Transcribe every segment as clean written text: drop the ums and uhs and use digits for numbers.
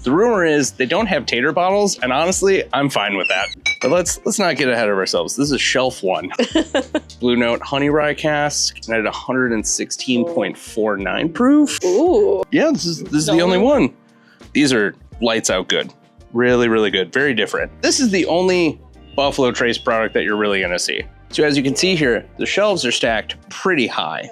The rumor is they don't have tater bottles, and honestly, I'm fine with that. But let's not get ahead of ourselves. This is shelf one. Blue Note honey rye cask, and at 116.49 proof. Ooh. Yeah, this is the only one. These are lights out good. Really, really good. Very different. This is the only Buffalo Trace product that you're really gonna see. So as you can see here, the shelves are stacked pretty high.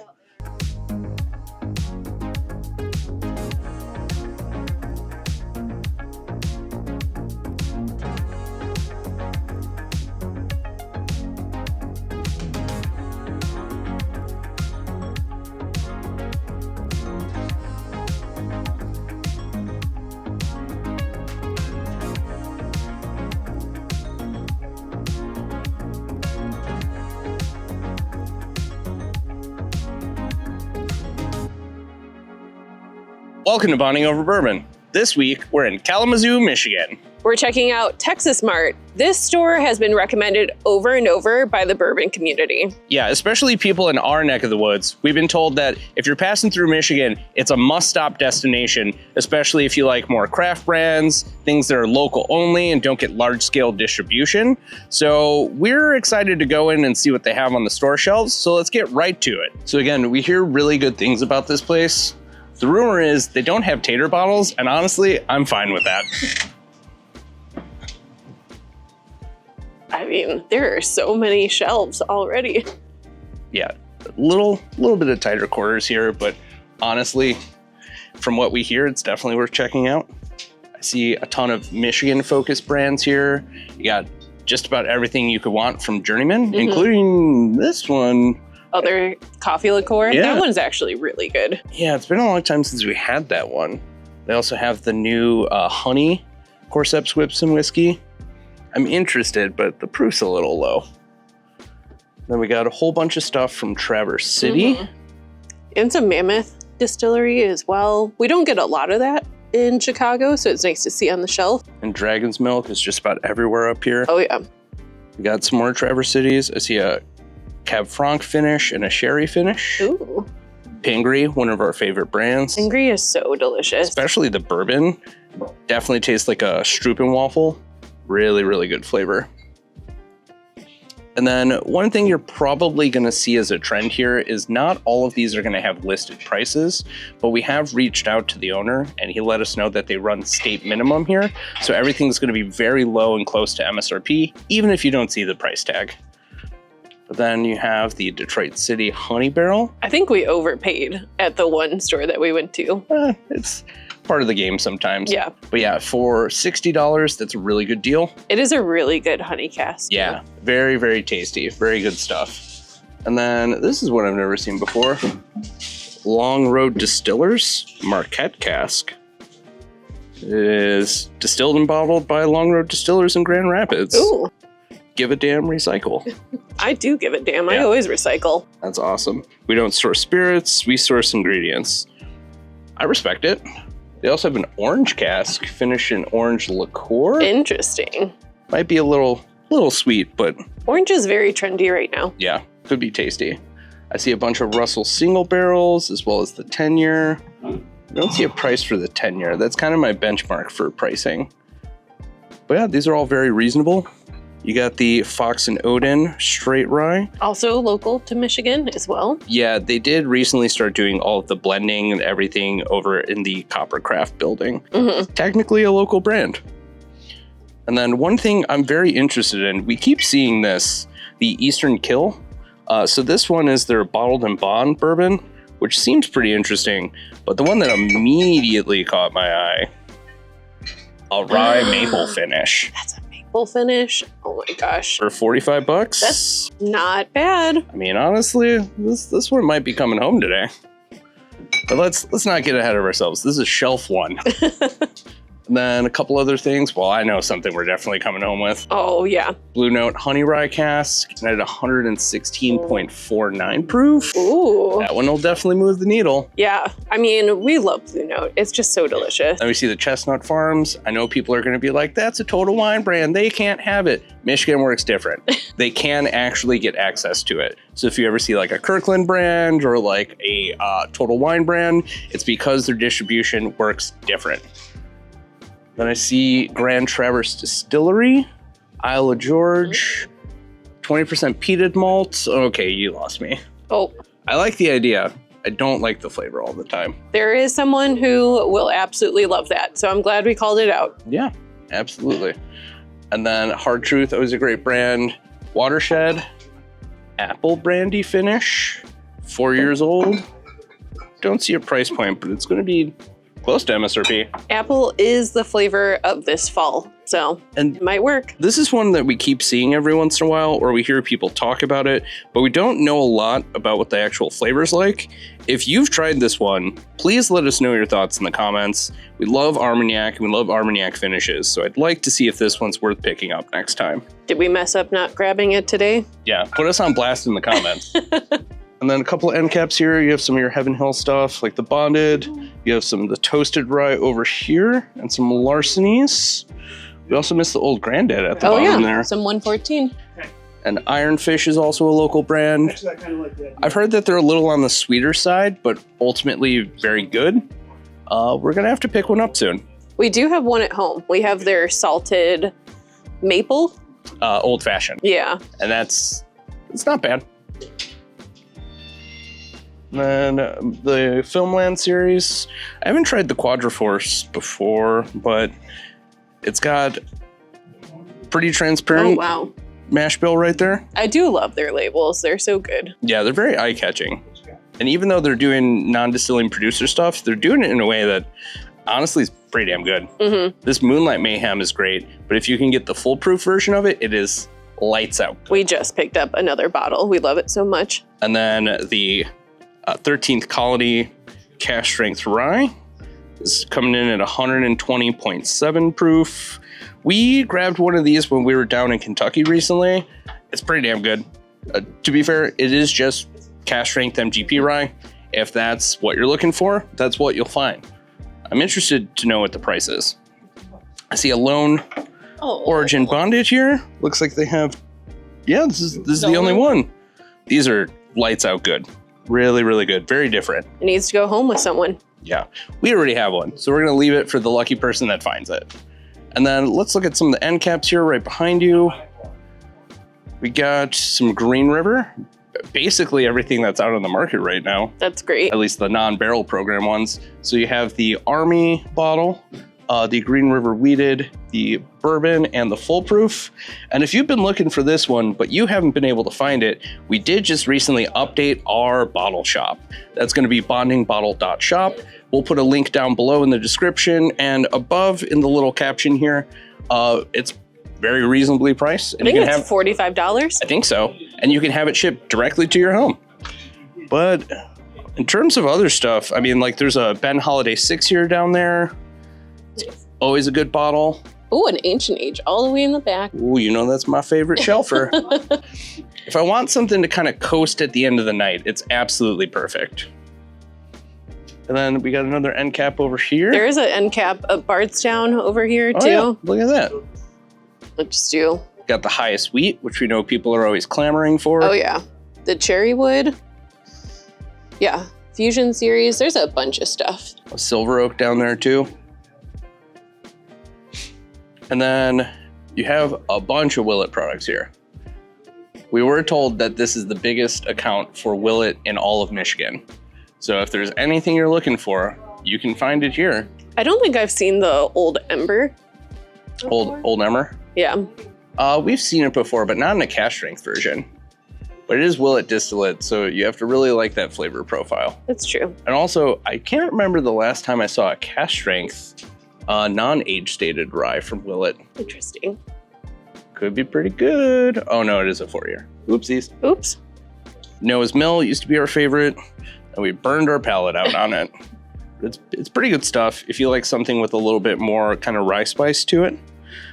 Welcome to Bonding Over Bourbon. This week, we're in Kalamazoo, Michigan. We're checking out Texas Mart. This store has been recommended over and over by the bourbon community. Yeah, especially people in our neck of the woods. We've been told that if you're passing through Michigan, it's a must-stop destination, especially if you like more craft brands, things that are local only and don't get large-scale distribution. So we're excited to go in and see what they have on the store shelves, so let's get right to it. So again, we hear really good things about this place. The rumor is they don't have tater bottles, and honestly, I'm fine with that. I mean, there are so many shelves already. Yeah, a little bit of tighter quarters here, but honestly, from what we hear, it's definitely worth checking out. I see a ton of Michigan-focused brands here. You got just about everything you could want from Journeyman, including this one. Other coffee liqueur. Yeah. That one's actually really good. Yeah, it's been a long time since we had that one. They also have the new honey Corseps Whips and whiskey. I'm interested, but the proof's a little low. Then we got a whole bunch of stuff from Traverse City. And some Mammoth Distillery as well. We don't get a lot of that in Chicago, so it's nice to see on the shelf. And Dragon's Milk is just about everywhere up here. Oh yeah. We got some more Traverse Cities. I see a Cab Franc finish and a sherry finish. Ooh. Pingree, one of our favorite brands. Pingree is so delicious. Especially the bourbon. Definitely tastes like a Stroopenwafel. Really, really good flavor. And then one thing you're probably going to see as a trend here is not all of these are going to have listed prices, but we have reached out to the owner and he let us know that they run state minimum here. So everything's going to be very low and close to MSRP, even if you don't see the price tag. But then you have the Detroit City Honey Barrel. I think we overpaid at the one store that we went to. It's part of the game sometimes. Yeah. But yeah, for $60, that's a really good deal. It is a really good honey cask. Yeah, very, very tasty. Very good stuff. And then this is what I've never seen before. Long Road Distillers Marquette Cask. It is distilled and bottled by Long Road Distillers in Grand Rapids. Ooh. Give a damn, recycle. I do give a damn. Yeah. I always recycle. That's awesome. We don't source spirits, we source ingredients. I respect it. They also have an orange cask finished in orange liqueur. Interesting. Might be a little sweet, but Orange is very trendy right now. yeah, could be tasty. I see a bunch of Russell single barrels as well as the 10-year. I don't see a price for the 10-year. That's kind of my benchmark for pricing. But yeah, these are all very reasonable. You got the Fox and Odin straight rye. Also local to Michigan as well. Yeah, they did recently start doing all of the blending and everything over in the Coppercraft building. Technically a local brand. And then one thing I'm very interested in, we keep seeing this, the Eastern Kill. So this one is their bottled and bond bourbon, which seems pretty interesting. But the one that immediately caught my eye, a rye maple finish. That's a maple finish. Oh my gosh. For $45? That's not bad. I mean, honestly, this one might be coming home today. But let's not get ahead of ourselves. This is shelf one. And then a couple other things. Well, I know something we're definitely coming home with. Oh, yeah. Blue Note honey rye cask and at 116.49 proof. Ooh. That one will definitely move the needle. Yeah. I mean, we love Blue Note. It's just so delicious. Then we see the Chestnut Farms. I know people are going to be like, that's a Total Wine brand. They can't have it. Michigan works different. They can actually get access to it. So if you ever see like a Kirkland brand or like a Total Wine brand, it's because their distribution works different. Then I see Grand Traverse Distillery, Isle of George, 20% peated malt. Okay, you lost me. Oh, I like the idea. I don't like the flavor all the time. there is someone who will absolutely love that. So I'm glad we called it out. Yeah, absolutely. And then Hard Truth, always a great brand. Watershed, apple brandy finish, 4 years old. Don't see a price point, but it's going to be close to MSRP. Apple is the flavor of this fall, so And it might work. this is one that we keep seeing every once in a while, or we hear people talk about it, but we don't know a lot about what the actual flavor's like. If you've tried this one, please let us know your thoughts in the comments. We love Armagnac, and we love Armagnac finishes, so I'd like to see if this one's worth picking up next time. Did we mess up not grabbing it today? Yeah, put us on blast in the comments. And then a couple of end caps here. You have some of your Heaven Hill stuff, like the Bonded. You have some of the Toasted Rye over here, and some Larcenies. We also missed the Old Granddad at the bottom there. Some 114. And Ironfish is also a local brand. Actually, I kind of like that. I've heard that they're a little on the sweeter side, but ultimately very good. We're gonna have to pick one up soon. We do have one at home. We have their salted maple. Old Fashioned, Yeah. and it's not bad. Then the Filmland series. I haven't tried the Quadriforce before, but it's got pretty Oh, transparent wow. mash bill right there. I do love their labels. They're so good. Yeah, they're very eye-catching. And even though they're doing non-distilling producer stuff, they're doing it in a way that honestly is pretty damn good. Mm-hmm. This Moonlight Mayhem is great, but if you can get the foolproof version of it, it is lights out. We just picked up another bottle. We love it so much. And then the 13th Colony Cash Strength Rye is coming in at 120.7 proof. We grabbed one of these when we were down in Kentucky recently. It's pretty damn good. To be fair, it is just Cash Strength MGP Rye. If that's what you're looking for, that's what you'll find. I'm interested to know what the price is. I see a Lone Origin Bondage here. Looks like they have, yeah, this is the only one. These are lights out good. Really, really good. Very different. It needs to go home with someone. Yeah, we already have one, so we're gonna leave it for the lucky person that finds it. And then let's look at some of the end caps here right behind you. We got some Green River. Basically everything that's out on the market right now, That's great. at least the non-barrel program ones. So you have the Army bottle, the Green River Wheated, the Bourbon, and the Full Proof. And if you've been looking for this one, but you haven't been able to find it, we did just recently update our bottle shop. That's going to be bondingbottle.shop. We'll put a link down below in the description, and above in the little caption here, it's very reasonably priced. I And think you can it's $45. I think so. And you can have it shipped directly to your home. But in terms of other stuff, I mean, like there's a Ben Holiday 6 here down there. It's always a good bottle. Oh, an Ancient Age all the way in the back. Ooh, you know that's my favorite shelfer. If I want something to kind of coast at the end of the night, it's absolutely perfect. And then we got another end cap over here. There is an end cap of Bardstown over here, Oh, too. yeah. Look at that. Let's do. Got the highest wheat, which we know people are always clamoring for. Oh, yeah. The Cherry Wood. Yeah. Fusion series. There's a bunch of stuff. A Silver Oak down there too. And then you have a bunch of Willet products here. We were told that this is the biggest account for Willet in all of Michigan. So if there's anything you're looking for, you can find it here. I don't think I've seen the Old Ember. Old Emmer. Yeah. We've seen it before, but not in a cash strength version. But it is Willet distillate, so you have to really like that flavor profile. That's true. And also, I can't remember the last time I saw a cash strength non-age stated rye from Willet. Interesting. Could be pretty good. Oh no, it is a 4-year. Oopsies. Oops. Noah's Mill used to be our favorite, and we burned our palate out on it. It's pretty good stuff if you like something with a little bit more kind of rye spice to it.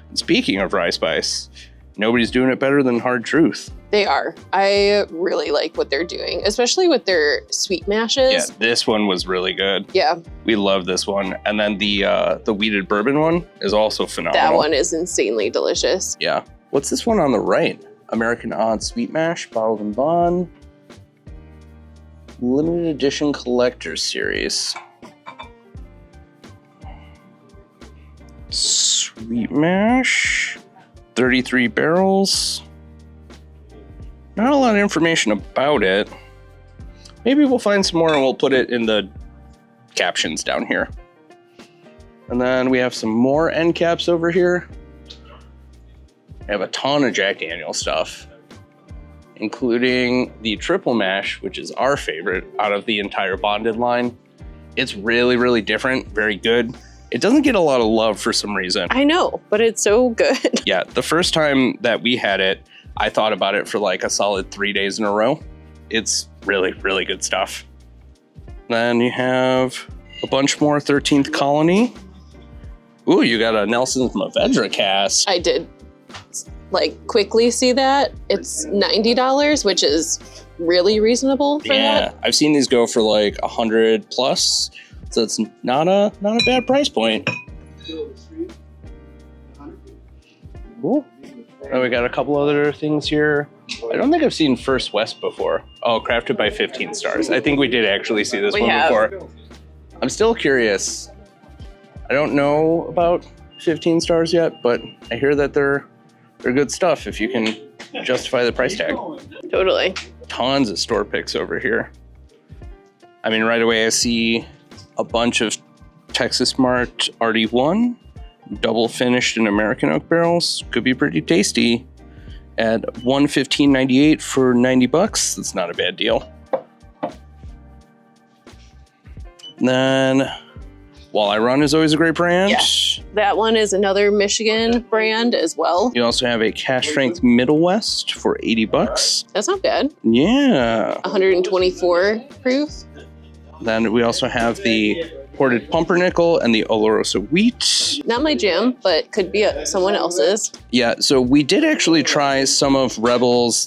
And speaking of rye spice, nobody's doing it better than Hard Truth. They are. I really like what they're doing, especially with their sweet mashes. Yeah, this one was really good. Yeah, We love this one. And then the wheated bourbon one is also phenomenal. that one is insanely delicious. Yeah. What's this one on the right? American Odd Sweet Mash, bottled and bond. Limited edition collector's series. wheat mash, 33 barrels. Not a lot of information about it. Maybe we'll find some more and we'll put it in the captions down here. And then we have some more end caps over here. We have a ton of Jack Daniel's stuff, including the triple mash, which is our favorite out of the entire bonded line. It's really, really different, very good. It doesn't get a lot of love for some reason. I know, but it's so good. Yeah, the first time that we had it, I thought about it for like a solid 3 days in a row. It's really, really good stuff. Then you have a bunch more 13th Colony. Ooh, you got a Nelson's Movedra cask. I did quickly see that. It's $90, which is really reasonable for that. I've seen these go for like 100 plus, so it's not a bad price point. Cool. Oh, we got a couple other things here. I don't think I've seen First West before. Oh, crafted by 15 Stars. I think we did actually see this before. I'm still curious. I don't know about 15 Stars yet, but I hear that they're good stuff if you can justify the price tag. Totally. Tons of store picks over here. I mean, right away I see a bunch of Texas Mart RD1, double finished in American oak barrels. Could be pretty tasty. At $115.98 for $90. That's not a bad deal. And then While I Run is always a great brand. Yeah. That one is another Michigan brand as well. You also have a cash strength Middle West for $80. That's not bad. Yeah. 124 proof. Then we also have the ported pumpernickel and the Oloroso wheat. Not my jam, but could be someone else's. Yeah, so we did actually try some of Rebel's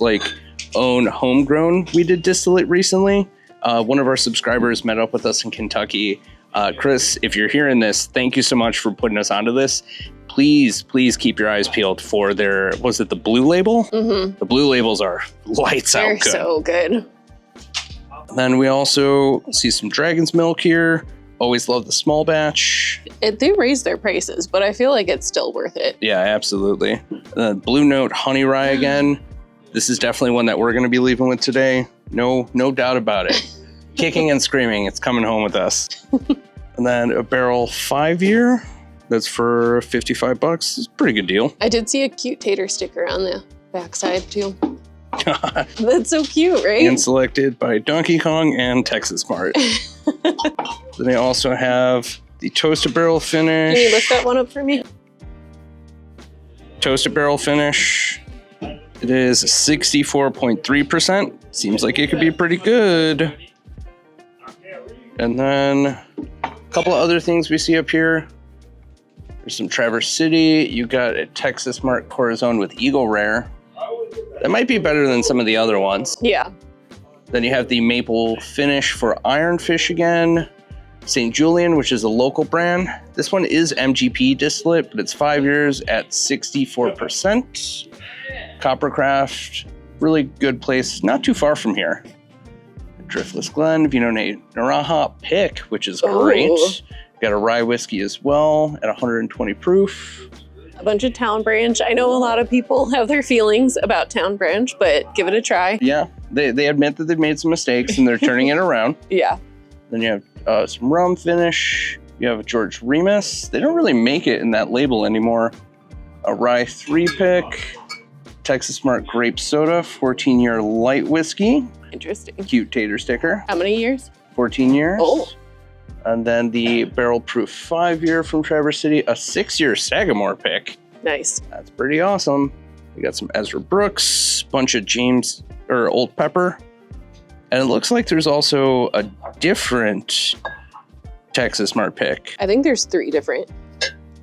own homegrown wheated distillate recently. One of our subscribers met up with us in Kentucky. Chris, if you're hearing this, thank you so much for putting us onto this. Please keep your eyes peeled for their, was it the blue label? Mm-hmm. The blue labels are lights out good. They're so good. And then we also see some Dragon's Milk here. Always love the small batch. They raised their prices, but I feel like it's still worth it. Yeah, absolutely. Blue Note Honey Rye again. This is definitely one that we're going to be leaving with today. No doubt about it. Kicking and screaming, it's coming home with us. And then a barrel 5-year. That's for $55. It's a pretty good deal. I did see a cute tater sticker on the backside too. That's so cute, right? And selected by Donkey Kong and Texas Mart. Then they also have the Toasted Barrel Finish. Can you lift that one up for me? Toasted Barrel Finish. It is 64.3%. Seems like it could be pretty good. And then a couple of other things we see up here. There's some Traverse City. You got a Texas Mart Corazon with Eagle Rare. That might be better than some of the other ones. Yeah. Then you have the Maple Finish for Ironfish again. St. Julian, which is a local brand. This one is MGP distillate, but it's 5 years at 64%. Coppercraft, really good place, not too far from here. Driftless Glen, Vino Naraha Pick, which is great. Got a rye whiskey as well at 120 proof. A bunch of Town Branch. I know a lot of people have their feelings about Town Branch, but give it a try. Yeah, they admit that they've made some mistakes and they're turning it around. Yeah. Then you have some rum finish. You have a George Remus. They don't really make it in that label anymore. A rye 3-pick. Texas Mart Grape Soda, 14-year light whiskey. Interesting. Cute tater sticker. How many years? 14 years. Oh. And then the Barrel Proof 5-year from Traverse City, a 6-year Sagamore pick. Nice. That's pretty awesome. We got some Ezra Brooks, bunch of Old Pepper. And it looks like there's also a different Texas Mart pick. I think there's 3 different.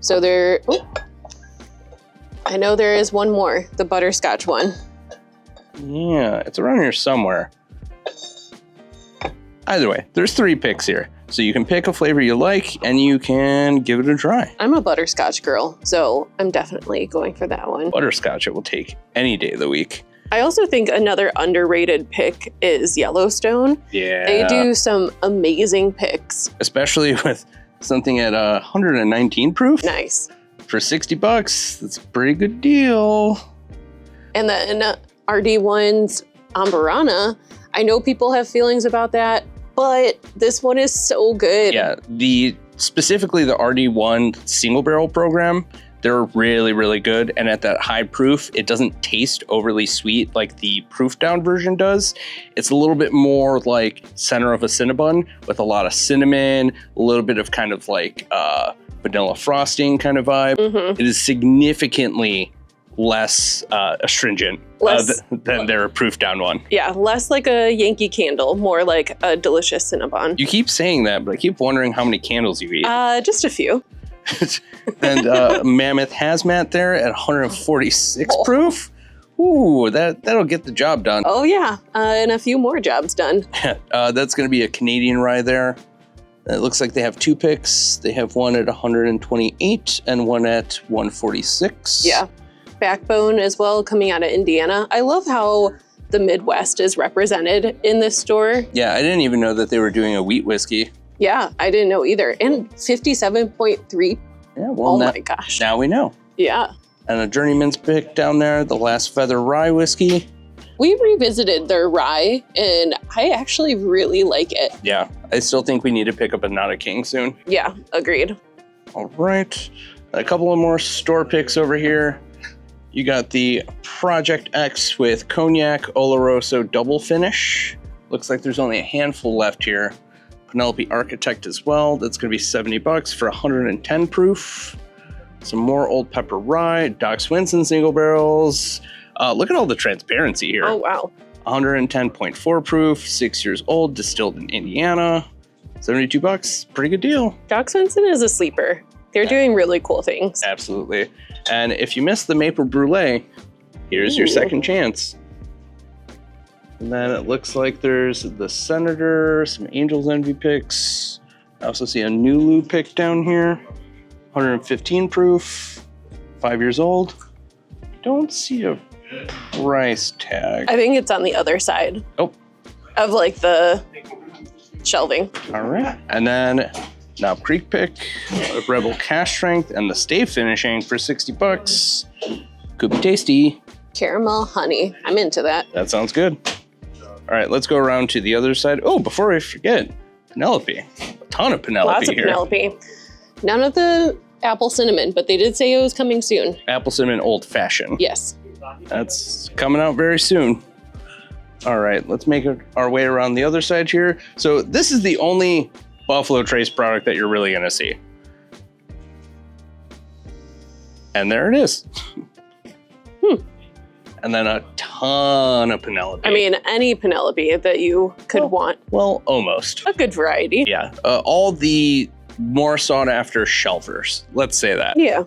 So I know there is one more, the butterscotch one. Yeah, it's around here somewhere. Either way, there's 3 picks here. So you can pick a flavor you like and you can give it a try. I'm a butterscotch girl, so I'm definitely going for that one. Butterscotch it will take any day of the week. I also think another underrated pick is Yellowstone. Yeah. They do some amazing picks. Especially with something at 119 proof. Nice. For $60, that's a pretty good deal. And then RD1's Amburana, I know people have feelings about that, but this one is so good. Yeah, specifically the RD1 single barrel program, they're really, really good. And at that high proof, it doesn't taste overly sweet like the proof down version does. It's a little bit more like center of a Cinnabon with a lot of cinnamon, a little bit of kind of like vanilla frosting kind of vibe. It is significantly less astringent than their proof down one. Yeah, less like a Yankee Candle, more like a delicious Cinnabon. You keep saying that, but I keep wondering how many candles you eat. Just a few. And Mammoth Hazmat there at 146 proof. Ooh, that'll get the job done. Oh yeah, and a few more jobs done. That's going to be a Canadian rye there. It looks like they have 2 picks. They have one at 128 and one at 146. Yeah, Backbone as well, coming out of Indiana. I love how the Midwest is represented in this store. Yeah, I didn't even know that they were doing a wheat whiskey. Yeah, I didn't know either. And 57.3. Yeah, well, my gosh. Now we know. Yeah. And a Journeyman's pick down there, the Last Feather Rye whiskey. We revisited their rye, and I actually really like it. Yeah, I still think we need to pick up a Not a King soon. Yeah, agreed. All right. A couple of more store picks over here. You got the Project X with Cognac Oloroso double finish. Looks like there's only a handful left here. Penelope Architect as well. That's going to be $70 for 110 proof. Some more Old Pepper Rye, Doc Swinson single barrels. Look at all the transparency here. Oh, wow. 110.4 proof, 6 years old, distilled in Indiana. $72, pretty good deal. Doc Swinson is a sleeper. They're doing really cool things. Absolutely. And if you missed the Maple Brulee, here's your second chance. And then it looks like there's the Senator, some Angel's Envy picks. I also see a Nulu pick down here. 115 proof, 5 years old. Don't see a price tag. I think it's on the other side. Oh. Of like the shelving. All right. And then now Creek pick, Rebel Cash Strength, and the Stay Finishing for $60. Could be tasty. Caramel honey. I'm into that. That sounds good. All right, let's go around to the other side. Oh, before I forget, Penelope. A ton of Penelope Lots of here. Penelope. None of the apple cinnamon, but they did say it was coming soon. Apple cinnamon old fashioned. Yes. That's coming out very soon. All right, let's make our way around the other side here. So this is the only Buffalo Trace product that you're really going to see. And there it is. And then a ton of Penelope. I mean, any Penelope that you could want. Well, almost. A good variety. Yeah. All the more sought after shelvers. Let's say that. Yeah.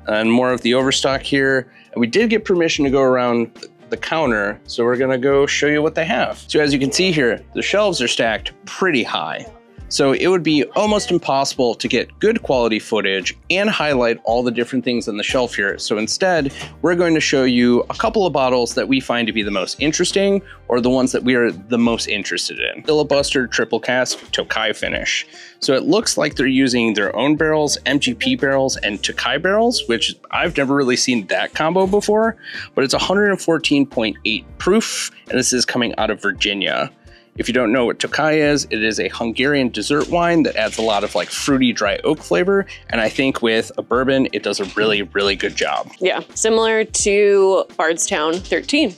And more of the overstock here. And we did get permission to go around the counter, so we're gonna go show you what they have. So as you can see here, the shelves are stacked pretty high. So it would be almost impossible to get good quality footage and highlight all the different things on the shelf here. So instead, we're going to show you a couple of bottles that we find to be the most interesting or the ones that we are the most interested in. Filibuster Triple Cask Tokai finish. So it looks like they're using their own barrels, MGP barrels, and Tokai barrels, which I've never really seen that combo before, but it's 114.8 proof, and this is coming out of Virginia. If you don't know what Tokai is, it is a Hungarian dessert wine that adds a lot of like fruity dry oak flavor. And I think with a bourbon, it does a really, really good job. Yeah, similar to Bardstown 13.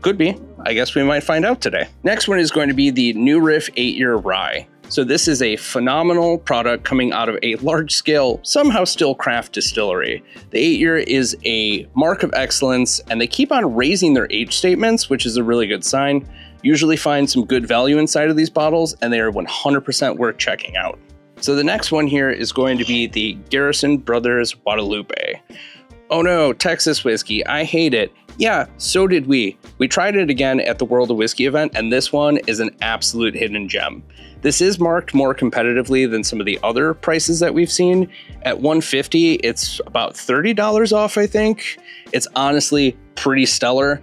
Could be. I guess we might find out today. Next one is going to be the New Riff 8-Year Rye. So this is a phenomenal product coming out of a large scale, somehow still craft distillery. The 8-year is a mark of excellence, and they keep on raising their age statements, which is a really good sign. Usually find some good value inside of these bottles, and they are 100% worth checking out. So the next one here is going to be the Garrison Brothers Guadalupe. Oh no, Texas whiskey, I hate it. Yeah, so did we. We tried it again at the World of Whiskey event, and this one is an absolute hidden gem. This is marked more competitively than some of the other prices that we've seen. At $150, it's about $30 off, I think. It's honestly pretty stellar.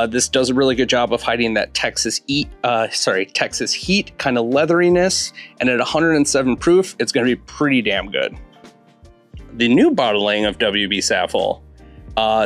This does a really good job of hiding that Texas heat kind of leatheriness. And at 107 proof, it's going to be pretty damn good. the new bottling of WB Saffel.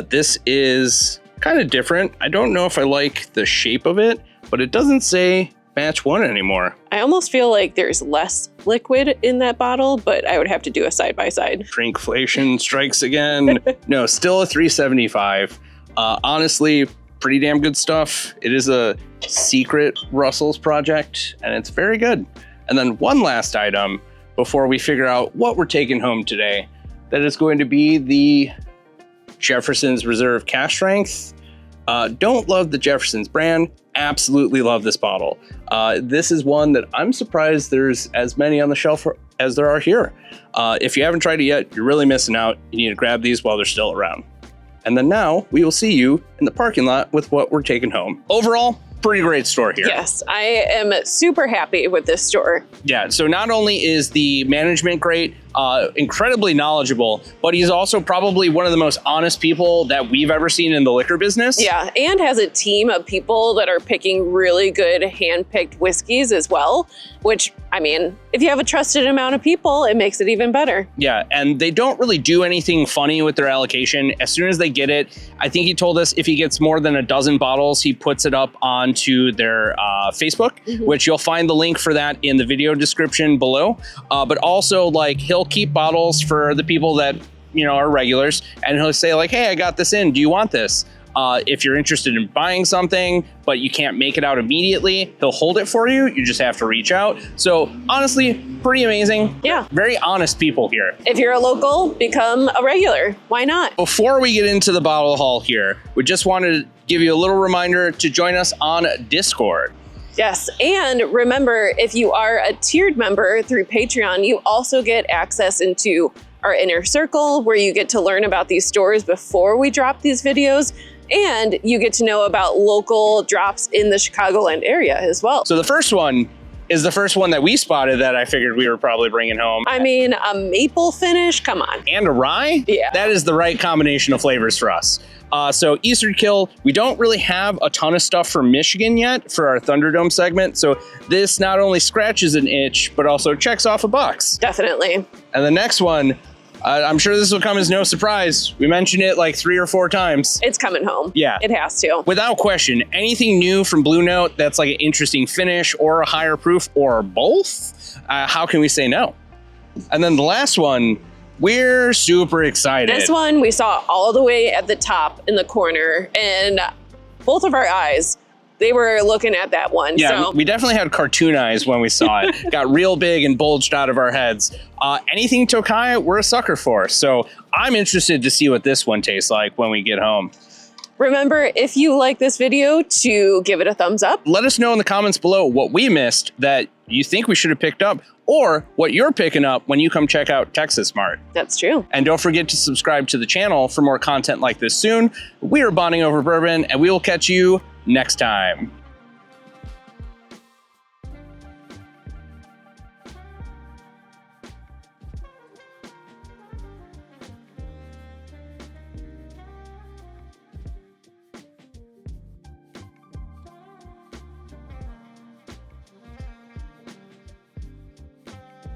This is kind of different. I don't know if I like the shape of it, but it doesn't say batch 1 anymore. I almost feel like there's less liquid in that bottle, but I would have to do a side-by-side. Drinkflation strikes again. No, still a 375. Honestly, pretty damn good stuff. It is a secret Russell's project, and it's very good. And then one last item before we figure out what we're taking home today. That is going to be the Jefferson's Reserve Cask Strength. Don't love the Jefferson's brand. Absolutely love this bottle. This is one that I'm surprised there's as many on the shelf as there are here. If you haven't tried it yet, you're really missing out. You need to grab these while they're still around. And then now we will see you in the parking lot with what we're taking home. Overall, pretty great store here. Yes, I am super happy with this store. Yeah, so not only is the management great, incredibly knowledgeable, but he's also probably one of the most honest people that we've ever seen in the liquor business. Yeah, and has a team of people that are picking really good hand-picked whiskeys as well, which, I mean, if you have a trusted amount of people, it makes it even better. Yeah, and they don't really do anything funny with their allocation. As soon as they get it, I think he told us if he gets more than a dozen bottles, he puts it up onto their Facebook, which you'll find the link for that in the video description below. But also, like, he'll keep bottles for the people that, you know, are regulars, and he'll say like, hey, I got this in, do you want this? If you're interested in buying something but you can't make it out immediately, he'll hold it for you. You just have to reach out. So honestly, pretty amazing. Yeah, very honest people here. If you're a local, become a regular. Why not? Before we get into the bottle haul here, we just wanted to give you a little reminder to join us on Discord. Yes, and remember, if you are a tiered member through Patreon, you also get access into our inner circle where you get to learn about these stores before we drop these videos, and you get to know about local drops in the Chicagoland area as well. So the first one is the first one that we spotted that I figured we were probably bringing home. I mean, a maple finish, come on. And a rye? Yeah. That is the right combination of flavors for us. So Eastern Kill, we don't really have a ton of stuff from Michigan yet for our Thunderdome segment. So this not only scratches an itch, but also checks off a box. Definitely. And the next one, I'm sure this will come as no surprise. We mentioned it like 3 or 4 times. It's coming home. Yeah. It has to. Without question, anything new from Blue Note that's like an interesting finish or a higher proof or both, how can we say no? And then the last one, we're super excited. This one we saw all the way at the top in the corner, and both of our eyes, they were looking at that one. Yeah, so. we definitely had cartoon eyes when we saw it. Got real big and bulged out of our heads. Anything Tokai, we're a sucker for. So I'm interested to see what this one tastes like when we get home. Remember, if you like this video, to give it a thumbs up. Let us know in the comments below what we missed that you think we should have picked up, or what you're picking up when you come check out Texas Mart. That's true. And don't forget to subscribe to the channel for more content like this soon. We are Bonding Over Bourbon, and we will catch you next time.